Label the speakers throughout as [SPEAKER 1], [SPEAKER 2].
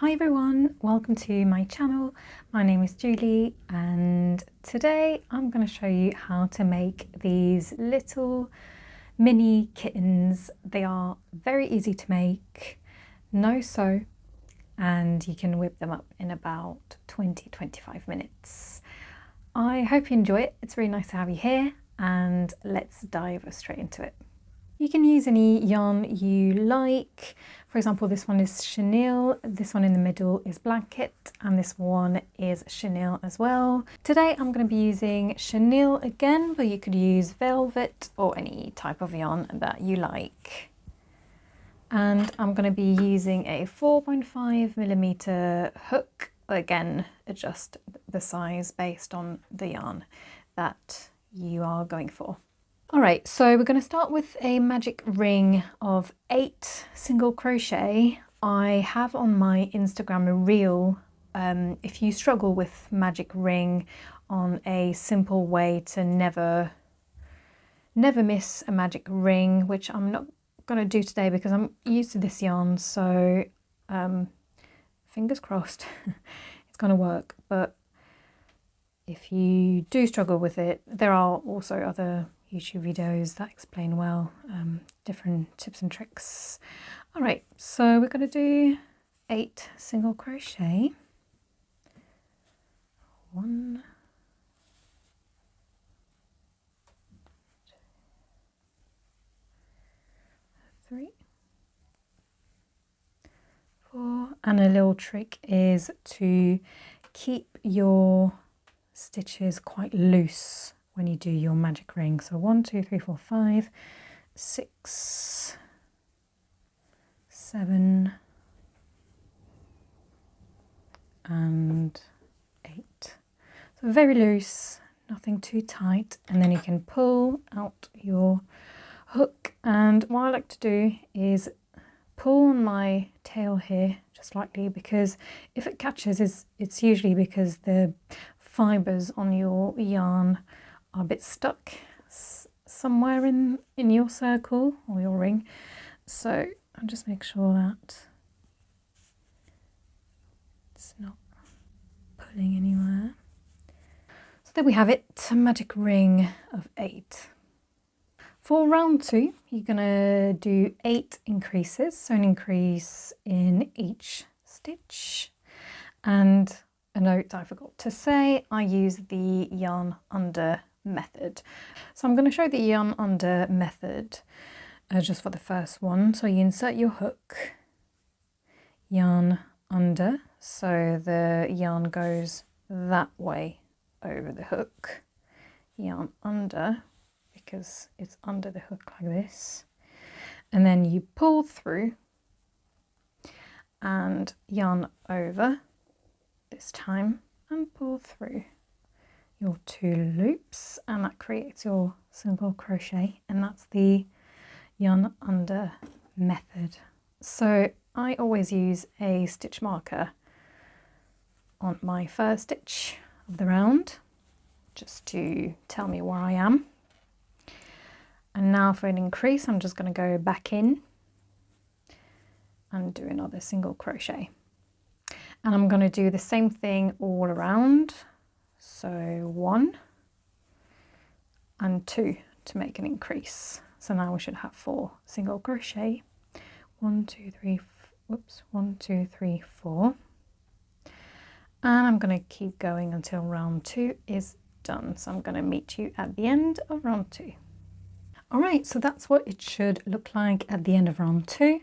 [SPEAKER 1] Hi everyone, welcome to my channel. My name is Julie and today I'm going to show you how to make these little mini kittens. They are very easy to make, no sew, and you can whip them up in about 20-25 minutes. I hope you enjoy it. It's really nice to have you here and let's dive straight into it. You can use any yarn you like. For example, this one is chenille, this one in the middle is blanket, and this one is chenille as well. Today I'm going to be using chenille again, but you could use velvet or any type of yarn that you like. And I'm going to be using a 4.5mm hook. Again, adjust the size based on the yarn that you are going for. Alright, so we're going to start with a magic ring of 8 single crochet. I have on my Instagram a reel, if you struggle with magic ring, on a simple way to never miss a magic ring, which I'm not going to do today because I'm used to this yarn, so fingers crossed it's going to work. But if you do struggle with it, there are also other YouTube videos that explain well different tips and tricks. All right, so we're going to do 8 single crochet. 1, 2, 3, 4, and a little trick is to keep your stitches quite loose when you do your magic ring. So 1, 2, 3, 4, 5, 6, 7, and 8. So very loose, nothing too tight, and then you can pull out your hook. And what I like to do is pull on my tail here just lightly, because if it catches, it's usually because the fibres on your yarn are a bit stuck somewhere in your circle or your ring. So I'll just make sure that it's not pulling anywhere. So there we have it, a magic ring of 8. For round 2, you're going to do 8 increases, so an increase in each stitch. And a note I forgot to say, I use the yarn under method. So I'm going to show the yarn under method just for the first one. So you insert your hook, yarn under, so the yarn goes that way over the hook, yarn under because it's under the hook like this, and then you pull through and yarn over this time and pull through your 2 loops, and that creates your single crochet, and that's the yarn under method. So I always use a stitch marker on my first stitch of the round just to tell me where I am. And now for an increase, I'm just going to go back in and do another single crochet. And I'm going to do the same thing all around. So 1 and 2 to make an increase. So now we should have 4 single crochet. 1, 2, 3, whoops, 1, 2, 3, 4. And I'm going to keep going until round 2 is done. So I'm going to meet you at the end of round 2. All right, so that's what it should look like at the end of round 2.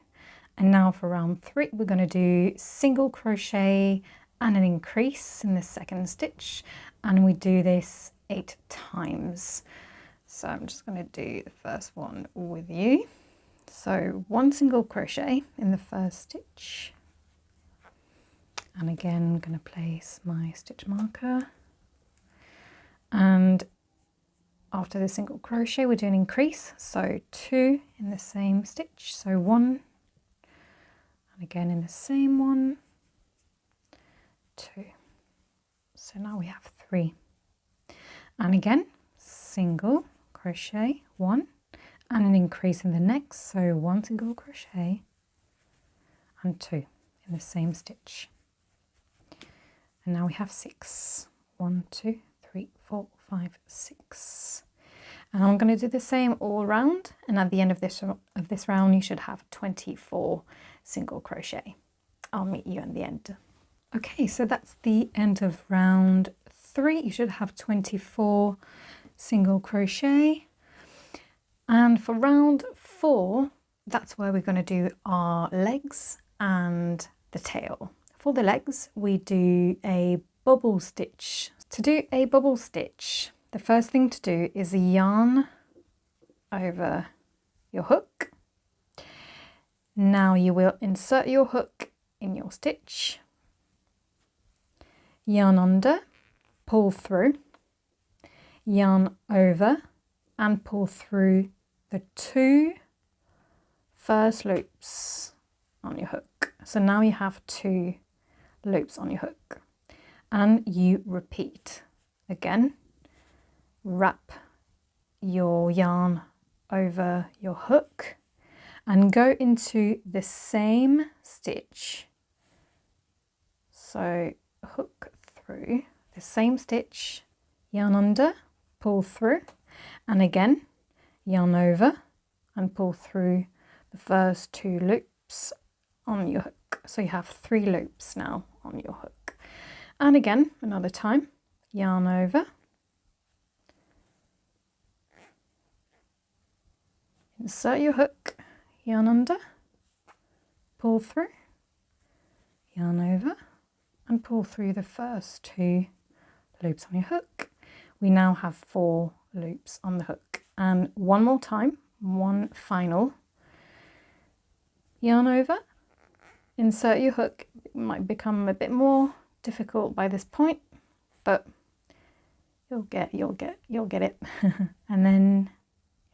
[SPEAKER 1] And now for round 3, we're going to do single crochet and an increase in the second stitch, and we do this 8 times. So I'm just going to do the first one with you. So 1 single crochet in the first stitch, and again I'm going to place my stitch marker, and after the single crochet we do an increase, so 2 in the same stitch, so 1, and again in the same one, 2. So now we have 3, and again single crochet 1 and an increase in the next, so 1 single crochet and 2 in in the same stitch. And now we have 6. 1, 2, 3, 4, 5, 6. And I'm going to do the same all round, and at the end of this round you should have 24 single crochet. I'll meet you at the end. Okay, so that's the end of round 3. You should have 24 single crochet. And for round 4, that's where we're going to do our legs and the tail. For the legs, we do a bubble stitch. To do a bubble stitch, the first thing to do is yarn over your hook. Now you will insert your hook in your stitch, yarn under, pull through, yarn over and pull through the 2 first loops on your hook. So now you have 2 loops on your hook, and you repeat again. Wrap your yarn over your hook and go into the same stitch. So hook through the same stitch, yarn under, pull through, and again yarn over and pull through the first 2 loops on your hook. So you have 3 loops now on your hook. And again, another time, yarn over, insert your hook, yarn under, pull through, yarn over and pull through the first 2 loops on your hook. We now have 4 loops on the hook. And one more time, one final, yarn over, insert your hook. It might become a bit more difficult by this point, but you'll get it. And then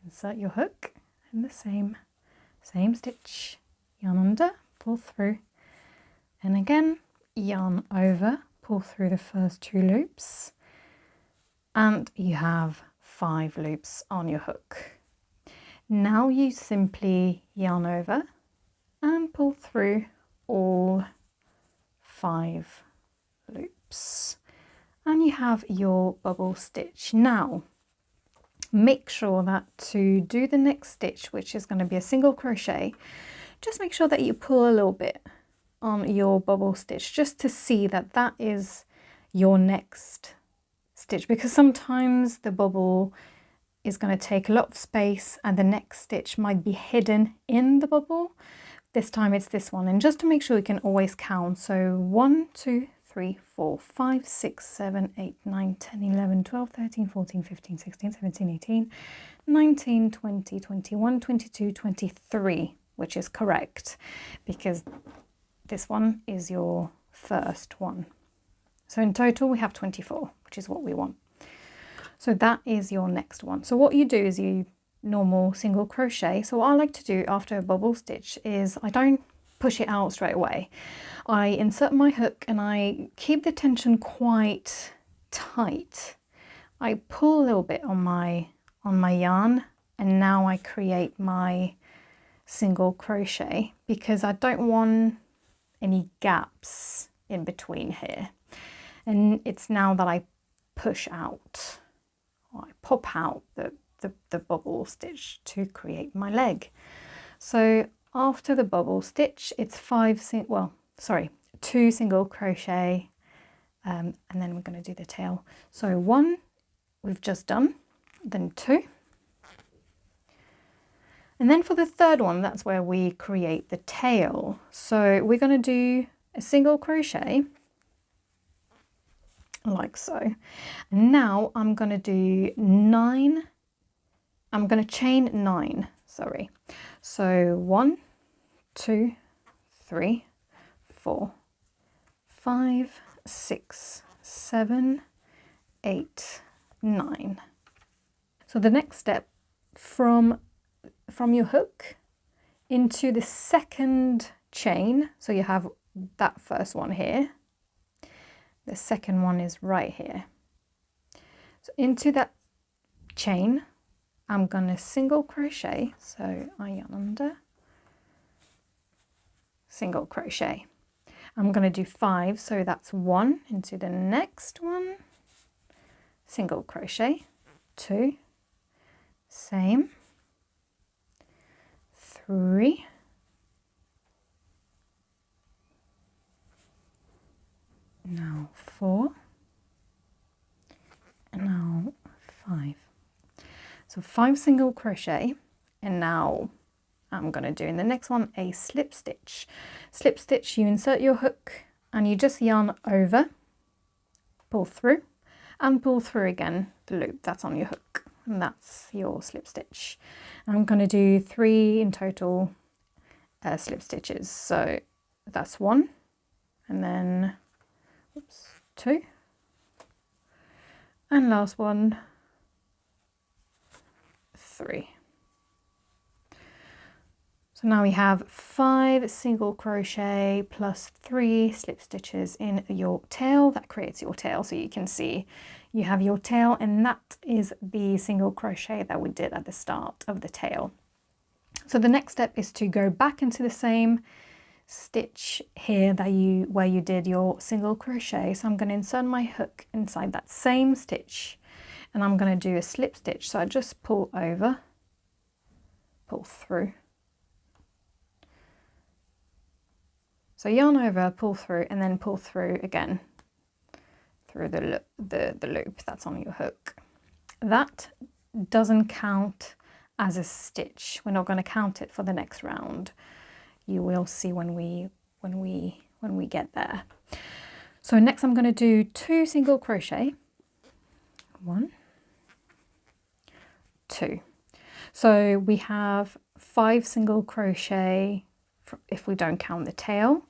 [SPEAKER 1] insert your hook in the same stitch, yarn under, pull through, and again yarn over, pull through the first 2 loops, and you have 5 loops on your hook. Now you simply yarn over and pull through all 5 loops, and you have your bubble stitch. Now make sure that to do the next stitch, which is going to be a single crochet, just make sure that you pull a little bit on your bubble stitch just to see that that is your next stitch, because sometimes the bubble is going to take a lot of space and the next stitch might be hidden in the bubble. This time it's this one, and just to make sure you can always count. So 1, 2, 3, 4, 5, 6, 7, 8, 9, 10, 11, 12, 13, 14, 15, 16, 17, 18, 19, 20, 21, 22, 23, which is correct because this one is your first one. So in total we have 24, which is what we want. So that is your next one. So what you do is you normal single crochet. So what I like to do after a bubble stitch is I don't push it out straight away. I insert my hook and I keep the tension quite tight. I pull a little bit on my yarn, and now I create my single crochet because I don't want any gaps in between here. And it's now that I push out, or I pop out the bubble stitch to create my leg. So after the bubble stitch, it's 2 single crochet, and then we're going to do the tail. So 1 we've just done, then 2, and then for the third one, that's where we create the tail. So we're going to do a single crochet like so. And now I'm going to do 9. I'm going to chain 9, sorry. So 1, 2, 3, 4, 5, 6, 7, 8, 9. So the next step, from your hook into the second chain, so you have that first one here, the second one is right here. So into that chain I'm going to single crochet, so I yarn under, single crochet. I'm going to do 5, so that's 1 into the next one, single crochet, 2, same, 3, now 4, and now 5. So 5 single crochet, and now I'm going to do in the next one a slip stitch. Slip stitch, you insert your hook and you just yarn over, pull through, and pull through again the loop that's on your hook, and that's your slip stitch. I'm going to do 3 in total slip stitches, so that's 1, and then 2, and last one, 3. So now we have 5 single crochet plus 3 slip stitches in your tail. That creates your tail, so you can see you have your tail, and that is the single crochet that we did at the start of the tail. So the next step is to go back into the same stitch here that where you did your single crochet. So I'm going to insert my hook inside that same stitch, and I'm going to do a slip stitch. So I just pull over, pull through. So yarn over, pull through, and then pull through again through the loop that's on your hook. That doesn't count as a stitch. We're not going to count it for the next round. You will see when we get there. So next I'm going to do 2 single crochet. 1, 2. So we have 5 single crochet if we don't count the tail,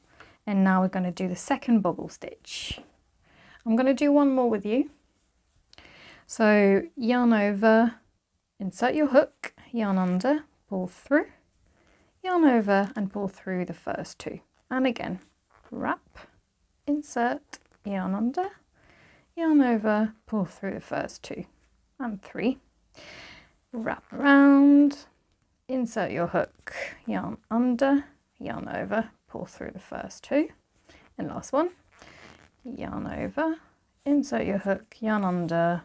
[SPEAKER 1] and now we're going to do the second bubble stitch. I'm going to do one more with you. So yarn over, insert your hook, yarn under, pull through, yarn over and pull through the first 2, and again wrap, insert, yarn under, yarn over, pull through the first 2 and 3, wrap around, insert your hook, yarn under, yarn over, pull through the first 2, and last one, yarn over, insert your hook, yarn under,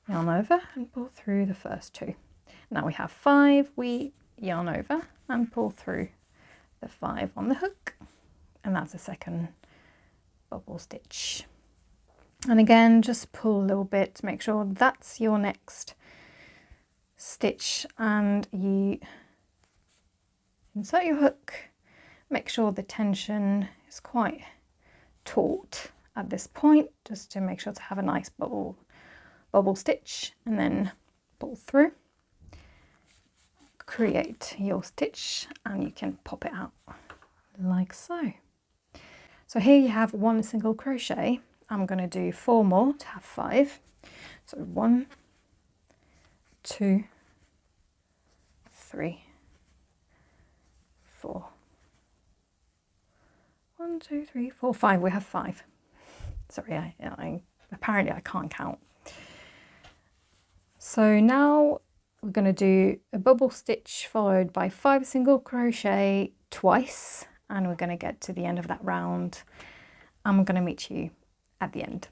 [SPEAKER 1] yarn over and pull through the first 2. Now we have 5, we yarn over and pull through the 5 on the hook, and that's the second bubble stitch. And again, just pull a little bit to make sure that's your next stitch, and you insert your hook, make sure the tension is quite taut at this point, just to make sure to have a nice bubble stitch, and then pull through, create your stitch, and you can pop it out like so. So here you have 1 single crochet. I'm going to do 4 more to have 5. So 1, 2, 3, 4. 1, 2, 3, 4, 5. We have 5. Sorry, I apparently I can't count. So now we're going to do a bubble stitch followed by 5 single crochet twice, and we're going to get to the end of that round. I'm going to meet you at the end.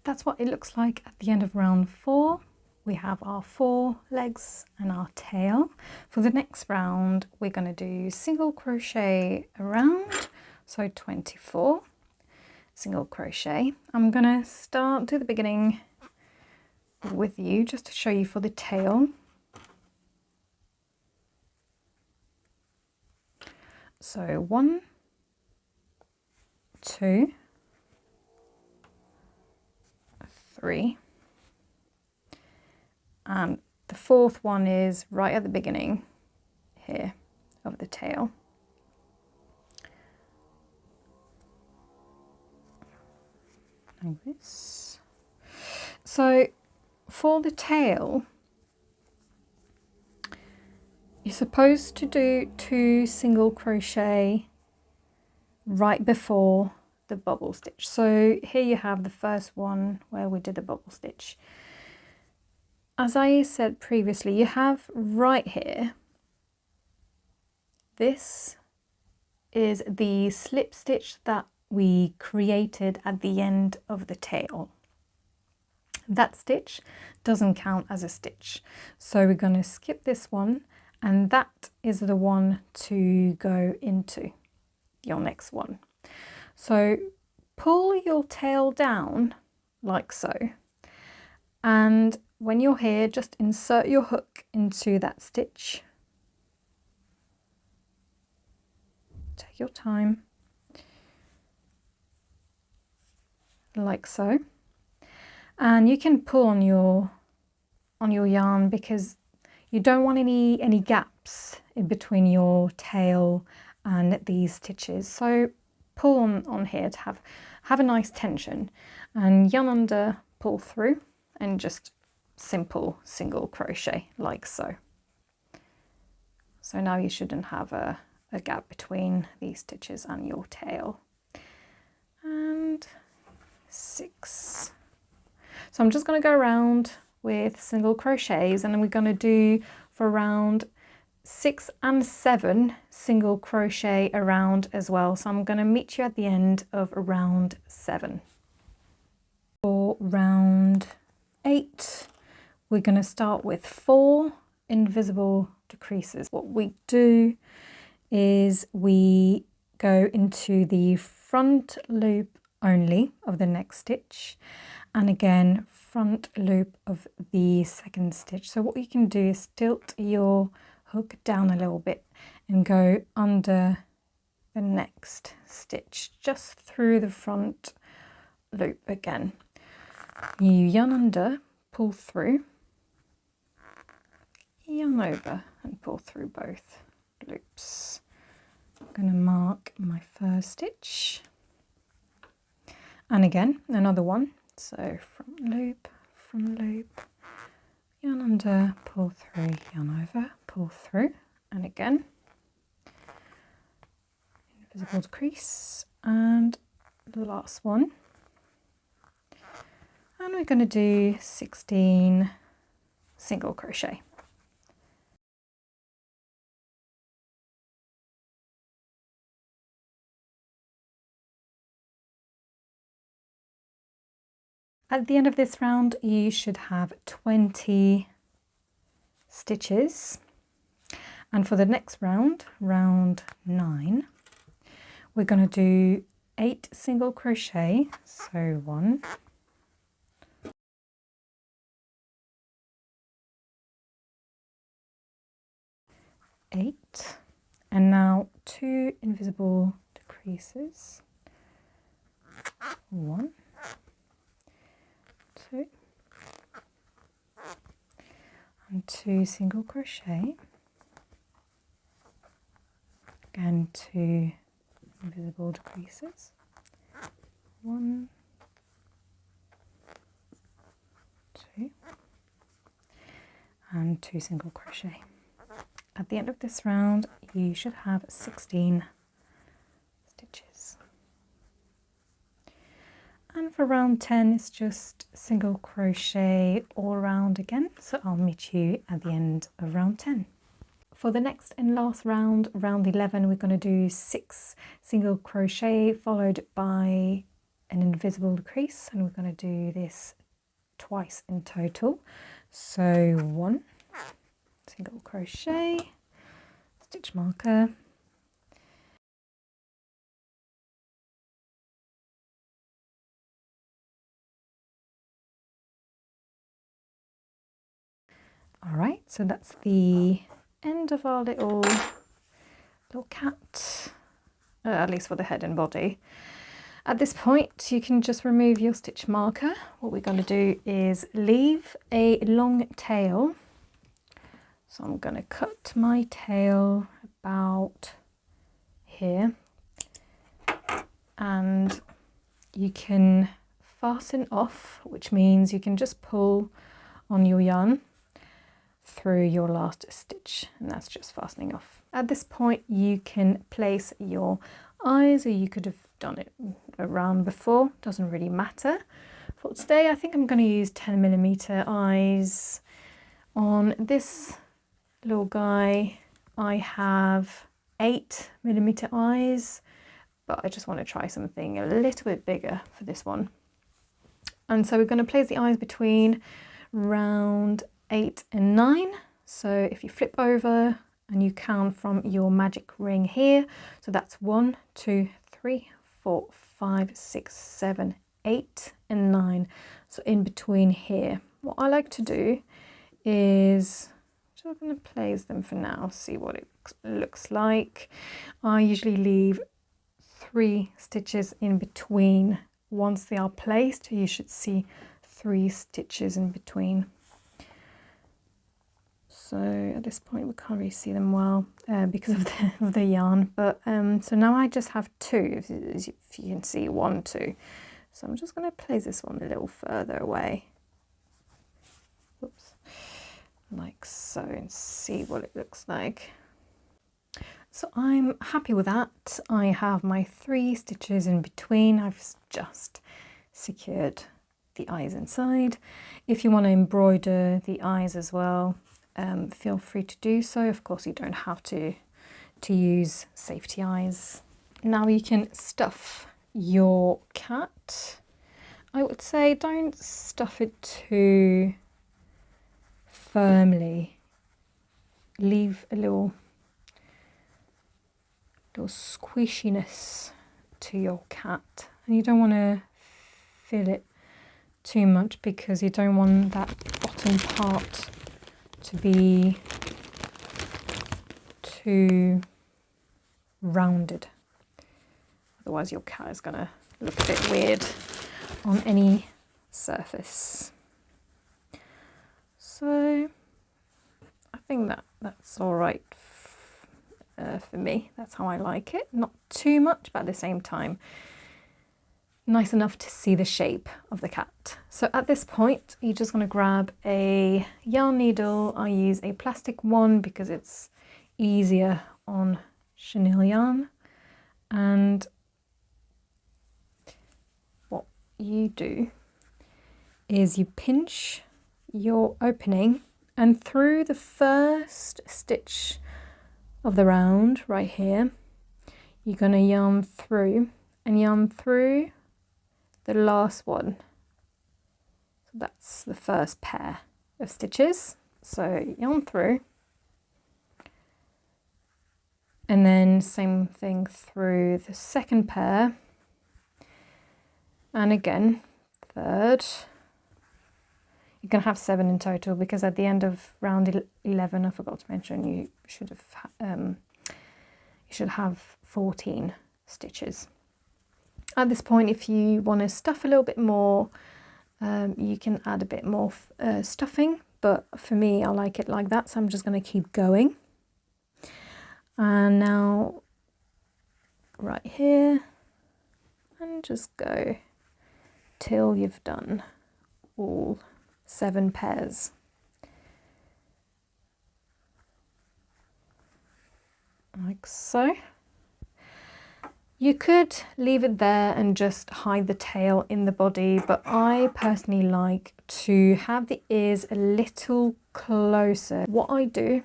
[SPEAKER 1] That's what it looks like at the end of round 4. We have our 4 legs and our tail. For the next round, we're going to do single crochet around, so 24 single crochet. I'm going to start to the beginning with you just to show you for the tail. So 1, 2, 3, and the 4th one is right at the beginning here of the tail. Like this. So for the tail, you're supposed to do 2 single crochet right before the bubble stitch. So here you have the first one where we did the bubble stitch. As I said previously, you have right here this is the slip stitch that we created at the end of the tail. That stitch doesn't count as a stitch, so we're going to skip this one, and that is the one to go into your next one. So pull your tail down like so, and when you're here, just insert your hook into that stitch. Take your time, like so. And you can pull on your yarn because you don't want any gaps in between your tail and these stitches. So pull on here to have a nice tension, and yarn under, pull through, and just simple single crochet like so. So now you shouldn't have a gap between these stitches and your tail. And 6. So I'm just going to go around with single crochets, and then we're going to do for round 6 and 7 single crochet around as well. So I'm going to meet you at the end of round 7. For round 8, we're going to start with 4 invisible decreases. What we do is we go into the front loop only of the next stitch, and again front loop of the second stitch. So what you can do is tilt your hook down a little bit and go under the next stitch, just through the front loop again. You yarn under, pull through, yarn over and pull through both loops. I'm going to mark my first stitch, and again another one. So front loop, yarn under, pull through, yarn over, pull through, and again invisible decrease, and the last one. And we're going to do 16 single crochet. At the end of this round, you should have 20 stitches. And for the next round, round 9, we're going to do 8 single crochet. So 1, 8, and now 2 invisible decreases. 1, 2, and 2 single crochet. Again 2 invisible decreases. 1, 2, and 2 single crochet. At the end of this round, you should have 16 stitches. And for round 10, it's just single crochet all around again. So I'll meet you at the end of round 10. For the next and last round, round 11, we're going to do 6 single crochet followed by an invisible decrease, and we're going to do this twice in total. So 1 single crochet, stitch marker, all right, so that's the end of our little cat, at least for the head and body. At this point, you can just remove your stitch marker. What we're going to do is leave a long tail. So I'm going to cut my tail about here, and you can fasten off, which means you can just pull on your yarn through your last stitch, and that's just fastening off. At this point, you can place your eyes, or you could have done it around before, doesn't really matter. For today, I think I'm going to use 10mm eyes on this little guy. I have 8mm eyes, but I just want to try something a little bit bigger for this one. And so we're going to place the eyes between round 8 and 9. So if you flip over and you count from your magic ring here, so that's 1, 2, 3, 4, 5, 6, 7, 8 and 9. So in between here, what I like to do is, I'm going to place them for now, see what it looks like. I usually leave 3 stitches in between. Once they are placed, you should see 3 stitches in between. So at this point we can't really see them well because of the yarn, but so now I just have 2, if you can see 1, 2. So I'm just going to place this one a little further away. Oops. Like so, and see what it looks like. So I'm happy with that. I have my 3 stitches in between. I've just secured the eyes inside. If you want to embroider the eyes as well, feel free to do so. Of course, you don't have to use safety eyes. Now you can stuff your cat. I would say don't stuff it too firmly. Leave a little squishiness to your cat, and you don't want to fill it too much because you don't want that bottom part to be too rounded. Otherwise your cat is going to look a bit weird on any surface. So I think that's all right for me. That's how I like it. Not too much, but at the same time nice enough to see the shape of the cat. So at this point you're just going to grab a yarn needle. I use a plastic one because it's easier on chenille yarn, and what you do is you pinch your opening, and through the first stitch of the round right here, you're going to yarn through the last one. So that's the first pair of stitches. So yarn through, and then same thing through the second pair, and again third. You're going to have 7 in total because at the end of round 11, I forgot to mention, you should have 14 stitches. At this point, if you want to stuff a little bit more, you can add a bit more stuffing, but for me I like it like that, so I'm just going to keep going. And now right here, and just go till you've done all 7 pairs. Like so. You could leave it there and just hide the tail in the body, but I personally like to have the ears a little closer. What I do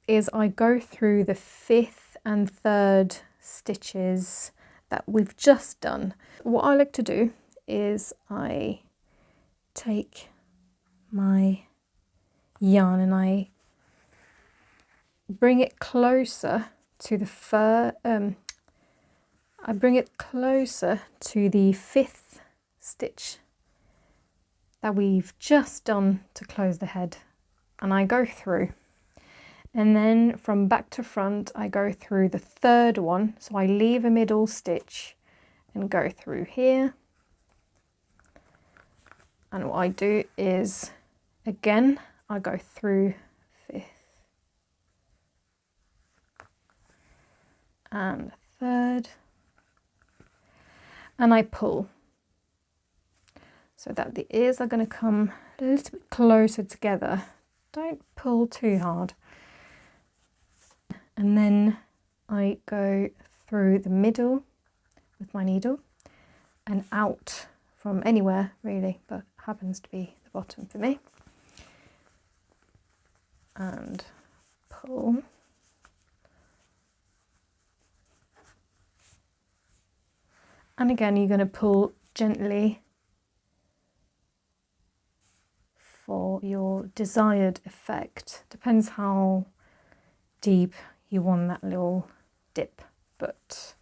[SPEAKER 1] is I go through the 5th and 3rd stitches that we've just done. What I like to do is I take my yarn and I bring it closer to the I bring it closer to the 5th stitch that we've just done to close the head, and I go through, and then from back to front I go through the 3rd one, so I leave a middle stitch and go through here, and what I do is again I go through 5th and 3rd, and I pull so that the ears are going to come a little bit closer together. Don't pull too hard. And then I go through the middle with my needle and out from anywhere really, but happens to be the bottom for me, and pull And again, you're going to pull gently for your desired effect. Depends how deep you want that little dip, but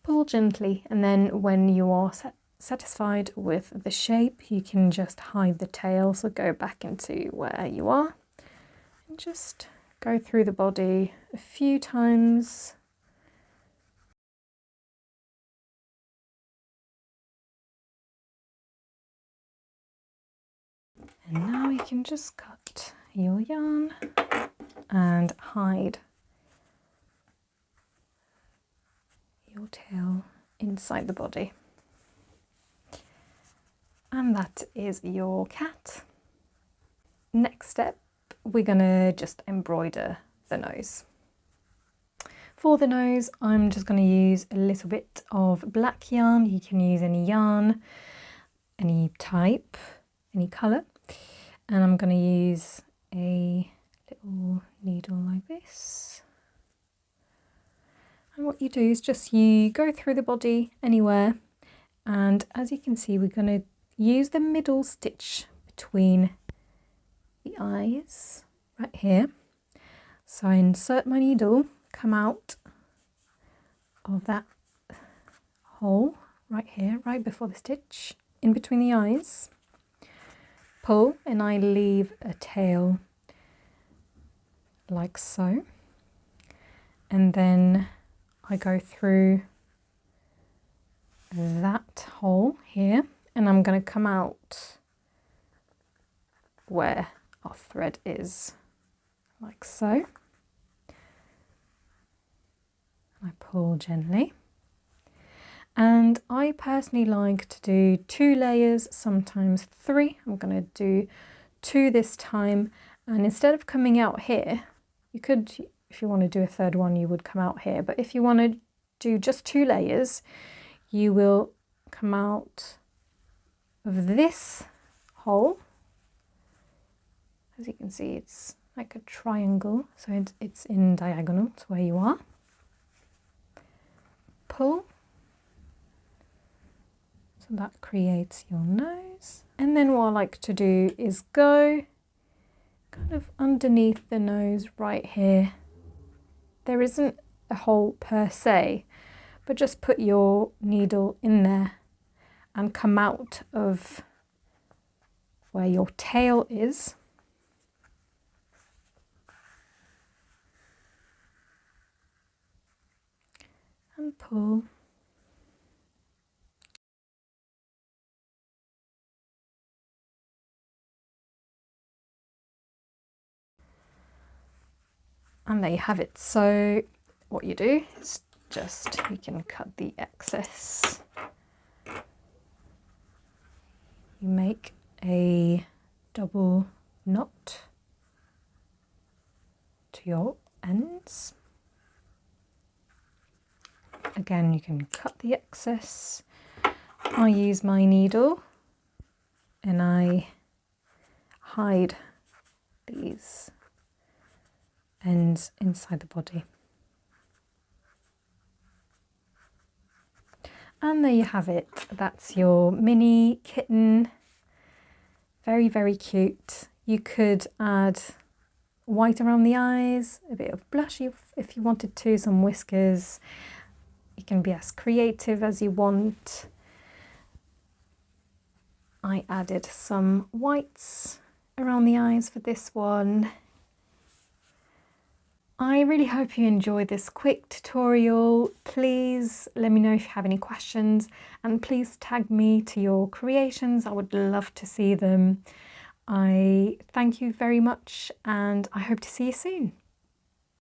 [SPEAKER 1] pull gently, and then when you are satisfied with the shape, you can just hide the tail, so go back into where you are and just go through the body a few times. And now you can just cut your yarn and hide your tail inside the body. And that is your cat. Next step, we're gonna just embroider the nose. For the nose, I'm just going to use a little bit of black yarn. You can use any yarn, any type, any colour. And I'm going to use a little needle like this. And what you do is just you go through the body anywhere. And as you can see, we're going to use the middle stitch between the eyes right here. So I insert my needle, come out of that hole right here, right before the stitch, in between the eyes, pull, and I leave a tail like so, and then I go through that hole here, and I'm going to come out where our thread is, like so. I pull gently, and I personally like to do 2 layers, sometimes 3. I'm going to do 2 this time, and instead of coming out here, you could, if you want to do a third one, you would come out here, but if you want to do just 2 layers, you will come out of this hole. As you can see, it's like a triangle, so it's in diagonal to where you are. Pull, so that creates your nose, and then what I like to do is go kind of underneath the nose right here. There isn't a hole per se, but just put your needle in there and come out of where your tail is. And pull. And there you have it. So what you do is just, you can cut the excess. You make a double knot to your ends. Again, you can cut the excess. I use my needle and I hide these ends inside the body. And there you have it. That's your mini kitten. Very, very cute. You could add white around the eyes, a bit of blush if you wanted to, some whiskers. You can be as creative as you want. I added some whites around the eyes for this one. I really hope you enjoyed this quick tutorial. Please let me know if you have any questions, and please tag me to your creations. I would love to see them. I thank you very much, and I hope to see you soon.